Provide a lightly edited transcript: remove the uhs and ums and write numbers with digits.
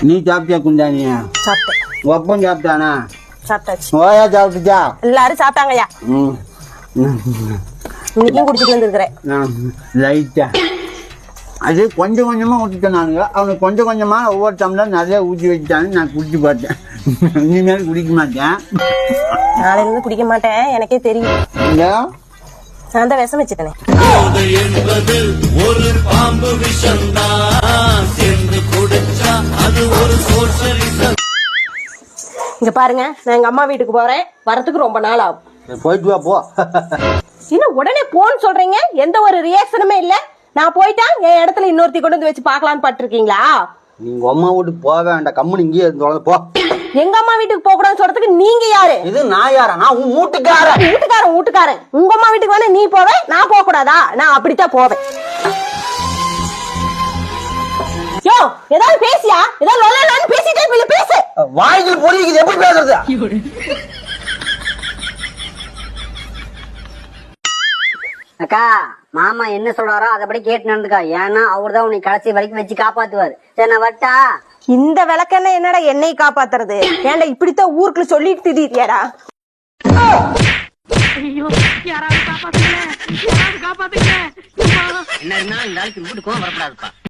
நீ சாப்பிட்டியா குந்தானியா? சாப்பிட்டேன். ஒப்பம் சாப்பிட்டானா? சாப்பிட்டாச்சு. ஓயா சாப்பிட்டுச்சா? எல்லாரும் சாப்பிட்டாங்கய்யா. இன்னைக்கும் குடிச்சிட்டு வந்துருக்கிறேன். லைட்டா அது கொஞ்சம் கொஞ்சமா ஊற்றிட்டேன் நானுங்க. அவனுக்கு கொஞ்சம் கொஞ்சமா ஒவ்வொரு டம்ளர் நிறைய ஊற்றி வச்சுட்டான்னு நான் குடிச்சு பார்த்தேன். இனிமேல் குடிக்க மாட்டேன். நாளையில இருந்து குடிக்க மாட்டேன், எனக்கே தெரியும். நான் தான் விஷம் வச்சுட்டேனே. ஒரு பாம்பு இங்க பாருங்க, நான் எங்க அம்மா வீட்டுக்கு போறேன். வரத்துக்கு ரொம்ப நாள் ஆகும். போயிட்டு வா போ. இன்னும் உடனே போன்னு சொல்றீங்க, எந்த ஒரு ரியாக்ஷனுமே இல்ல. நான் போயிட்டா என் இடத்துல இன்னொருத்தி கொண்டு வந்து வச்சு பாக்கலான்னு பட்டிருக்கீங்களா? நீங்க அம்மா வீட்டுக்கு போக வேண்டாம், கம்முனு இங்கேயே இருந்து போ. எங்க அம்மா வீட்டுக்கு போக கூடாதுன்னு சொல்றதுக்கு நீங்க யாரு? இது நான் யாரா? நான் உன் வீட்டுக்காரன். வீட்டுக்காரன். உங்க அம்மா வீட்டுக்கு வேணா நீ போவே, நான் போக கூடாதா? நான் அப்படித்தான் போவேன். யோ, ஏதாவது பேசியா? ஏதாவது லொல்லன்னு பேசிட்டே இல்ல, பேசு. வாய்க்கு பொறிக்குது, எப்படி பேசுறது? அக்கா, மாமா என்ன சொல்றாரோ அதபடி கேட்டு நடந்துக்கா. ஏன்னா அவர்தான் உன்னை கடைசி வரைக்கும் வச்சு காப்பாத்துவாரு. சரி, நான் வட்டா. இந்த விளக்கெண்ண என்னடா என்னை காப்பாத்துறது? ஏன்டா இப்படித்தான் ஊருக்குள்ள சொல்லிட்டு திடீரியாடா? என்ன இருந்தாலும் இந்த ஆளுக்கு வீட்டுக்கும் வரக்கூடாதுப்பா.